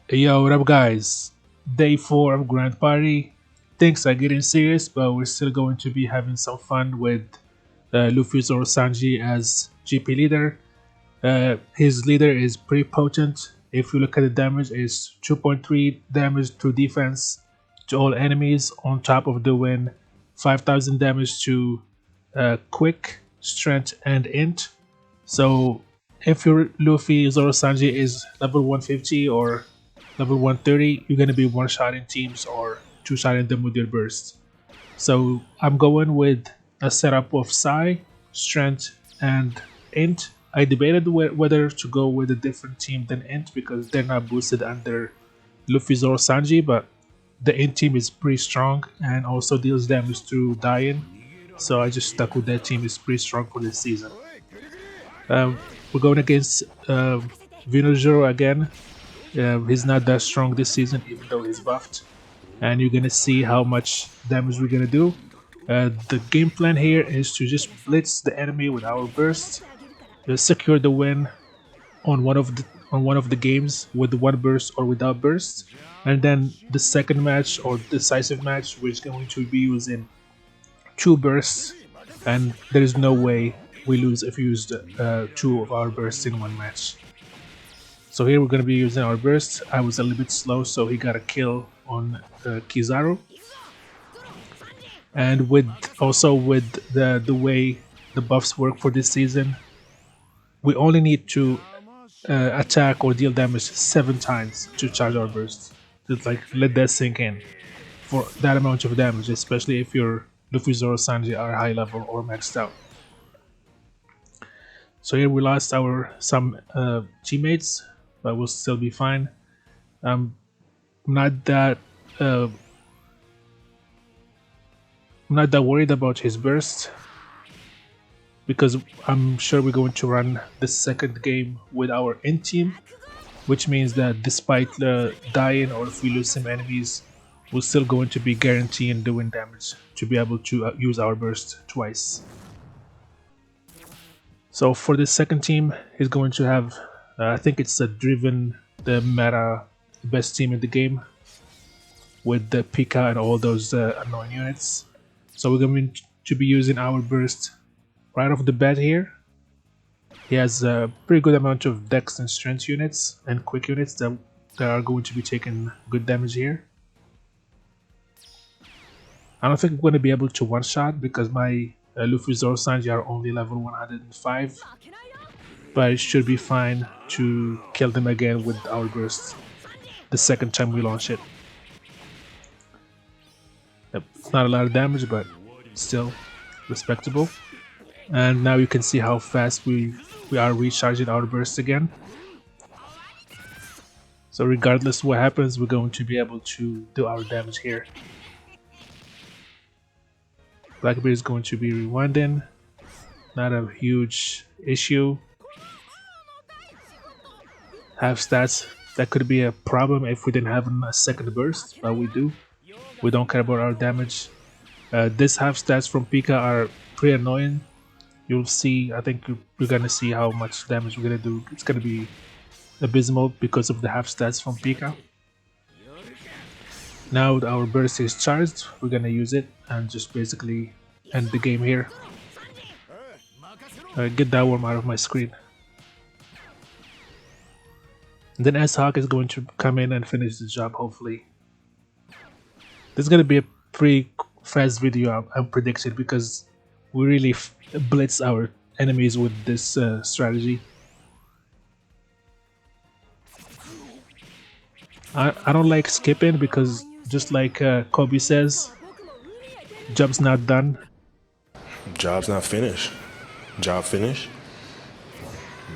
Hey, yo, what up, guys? Day 4 of Grand Party. Things are getting serious, but we're still going to be having some fun with Luffy Zoro Sanji as GP leader. His leader is pretty potent. If you look at the damage, it's 2.3 damage to defense to all enemies, on top of the win 5,000 damage to quick, strength, and int. So if your Luffy Zoro Sanji is level 150 or level 130, you're gonna be one-shotting teams or two-shotting them with your burst. So I'm going with a setup of Psi, Strength, and Int. I debated whether to go with a different team than Int because they're not boosted under Luffy Zoro Sanji, but the Int team is pretty strong and also deals damage through dying. So I just stuck with that team. It's pretty strong for this season. We're going against Zero again. He's not that strong this season, even though he's buffed. And you're gonna see how much damage we're gonna do. The game plan here is to just blitz the enemy with our burst, secure the win on one of the games with one burst or without burst, and then the second match or decisive match, we're going to be using two bursts, and there is no way we lose if we use two of our bursts in one match. So here we're going to be using our burst. I was a little bit slow, so he got a kill on Kizaru. And with the way the buffs work for this season, we only need to attack or deal damage 7 times to charge our burst. Just like let that sink in for that amount of damage, especially if your Luffy, Zoro, Sanji are high level or maxed out. So here we lost some teammates, but we'll still be fine. I'm not that uh, I'm not that worried about his burst because I'm sure we're going to run the second game with our in team, which means that despite dying or if we lose some enemies, we're still going to be guaranteeing doing damage to be able to use our burst twice. So for the second team, he's going to have, I think it's a Driven, the meta best team in the game, with the Pika and all those annoying units. So we're going to be using our burst right off the bat here. He has a pretty good amount of dex and strength units and quick units that are going to be taking good damage here. I don't think I'm going to be able to one-shot because my Luffy, Zoro, Sanji are only level 105, but it should be fine to kill them again with our burst the second time we launch it. It's not a lot of damage, but still respectable. And now you can see how fast we are recharging our burst again. So regardless what happens, we're going to be able to do our damage here. Blackbeard is going to be rewinding. Not a huge issue. Half stats, that could be a problem if we didn't have a second burst, but we do. We don't care about our damage. This half stats from Pika are pretty annoying. You'll see, I think you're gonna see how much damage we're gonna do. It's gonna be abysmal because of the half stats from Pika. Now our burst is charged, we're gonna use it and just basically end the game here. Get that worm out of my screen. And then S-Hawk is going to come in and finish the job, hopefully. This is gonna be a pretty fast video, I'm predicting, because we really blitz our enemies with this strategy. I don't like skipping because just like Kobe says, job's not done. Job's not finished. Job finished?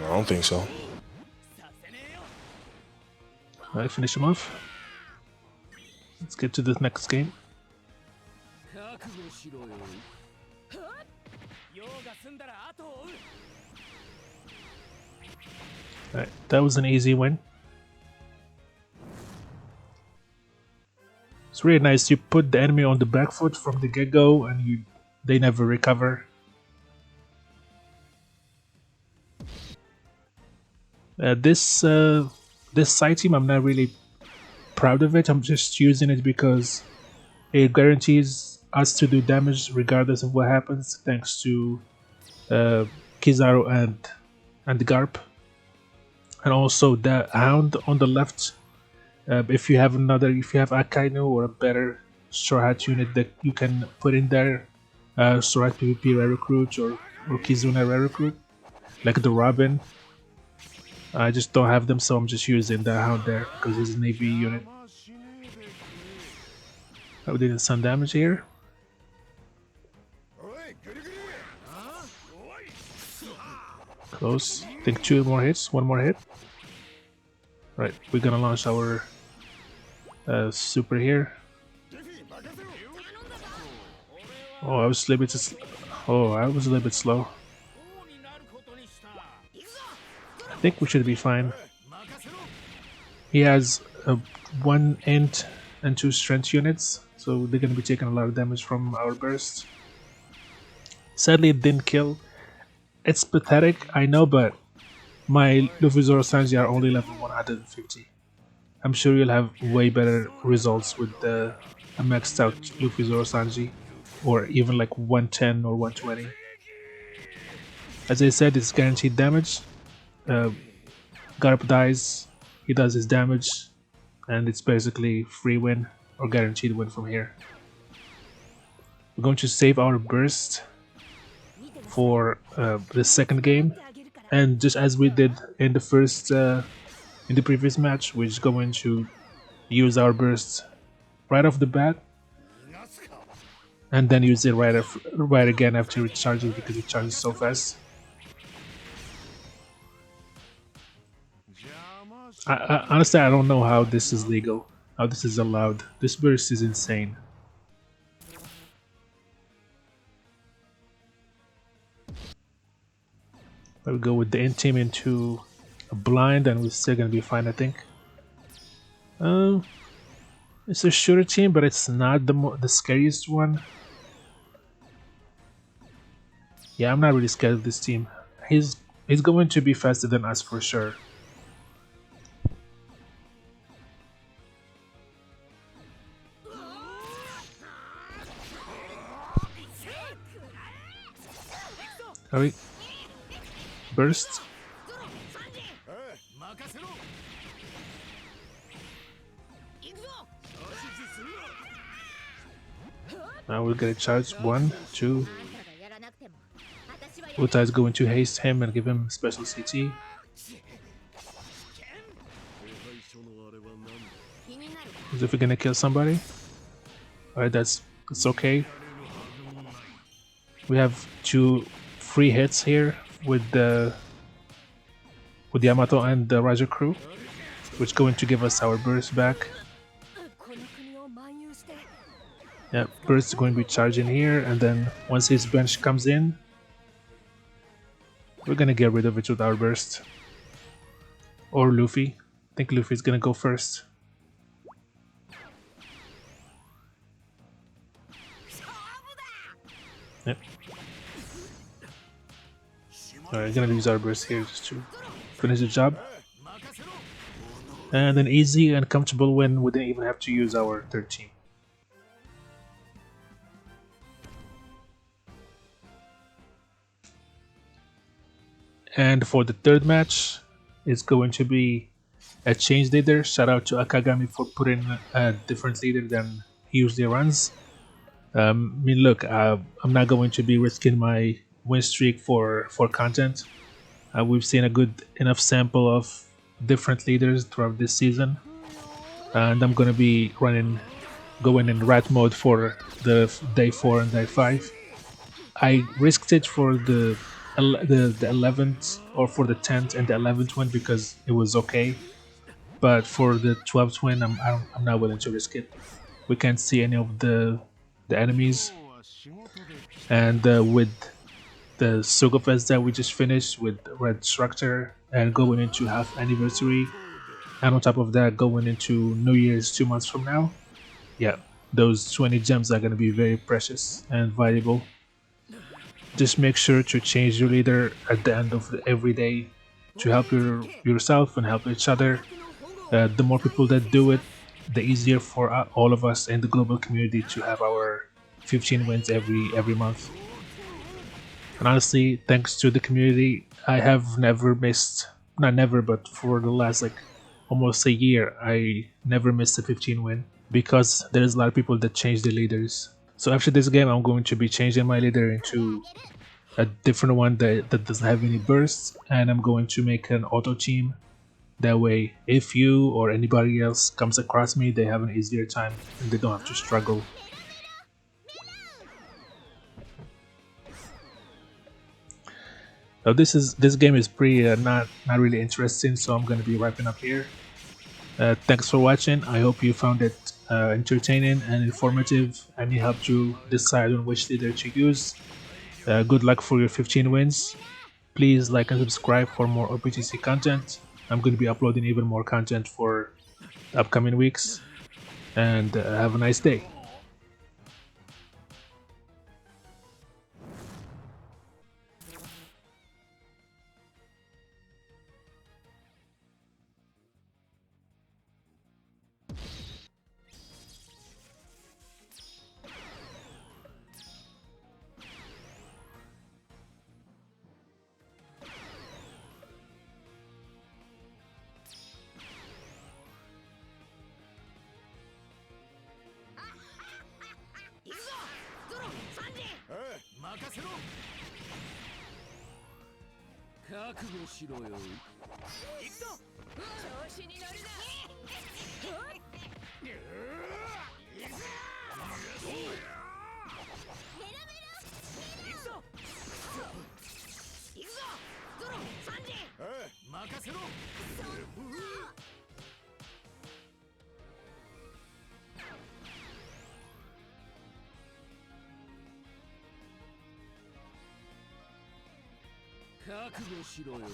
No, I don't think so. Alright, finish him off. Let's get to the next game. Alright, that was an easy win. It's really nice. You put the enemy on the back foot from the get-go and they never recover. This side team I'm not really proud of it. I'm just using it because it guarantees us to do damage regardless of what happens, thanks to uh, Kizaru and Garp, and also the Hound on the left. If you have Akainu or a better Straw Hat unit that you can put in there, Straw Hat PvP rare recruit or Kizuna rare recruit, like the Robin. I just don't have them, so I'm just using the Hound there because he's a Navy unit. Oh, we did some damage here. Close. I think 2 more hits, 1 more hit. Right, we're gonna launch our super here. Oh, I was a little bit slow. I think we should be fine. He has 1 int and 2 strength units, so they're gonna be taking a lot of damage from our burst. Sadly, it didn't kill. It's pathetic, I know, but my Luffy, Zoro, Sanji are only level 150. I'm sure you'll have way better results with a maxed out Luffy, Zoro, Sanji, or even like 110 or 120. As I said, it's guaranteed damage. Garp dies, he does his damage, and it's basically free win or guaranteed win from here. We're going to save our burst for the second game, and just as we did in the previous match, we're just going to use our burst right off the bat, and then use it right again after it charges because it charges so fast. Honestly, I don't know how this is legal, how this is allowed. This burst is insane. But we go with the int team into a blind, and we're still gonna be fine, I think. It's a shooter team, but it's not the scariest one. Yeah, I'm not really scared of this team. He's going to be faster than us for sure. Alright. Burst. Now we'll get a charge. 1, 2. Uta is going to haste him and give him special CT. As if we're gonna kill somebody. Alright, that's okay. We have 2 free hits here with Yamato and the Raja crew, which is going to give us our burst back. Yeah, burst is going to be charging here, and then once his bench comes in, we're gonna get rid of it with our burst. Or Luffy. I think Luffy's gonna go first. Yep. Alright, gonna use our burst here just to finish the job. And an easy and comfortable win. We didn't even have to use our third team. And for the third match, it's going to be a change leader. Shout out to Akagami for putting a different leader than he usually runs. I mean, look, I'm not going to be risking my win streak for content. We've seen a good enough sample of different leaders throughout this season, and I'm gonna be going in rat mode for the day 4 and day 5. I risked it for the 11th or for the 10th and the 11th win because it was okay, but for the 12th win, I'm not willing to risk it. We can't see any of the enemies, and with the Sogofest that we just finished with Red Structure and going into half anniversary, and on top of that going into New Year's 2 months from now, yeah, those 20 gems are going to be very precious and valuable. Just make sure to change your leader at the end of every day to help yourself and help each other. The more people that do it, the easier for all of us in the global community to have our 15 wins every month. And honestly, thanks to the community, I have never missed, not never, but for the last like almost a year, I never missed a 15 win because there's a lot of people that change the leaders. So after this game, I'm going to be changing my leader into a different one that doesn't have any bursts, and I'm going to make an auto team. That way, if you or anybody else comes across me, they have an easier time and they don't have to struggle. Now this game is pretty not really interesting, so I'm gonna be wrapping up here. Thanks for watching. I hope you found it entertaining and informative, and it helped you decide on which leader to use. Good luck for your 15 wins. Please like and subscribe for more Optc content. I'm going to be uploading even more content for upcoming weeks. And have a nice day.覚悟しろよ。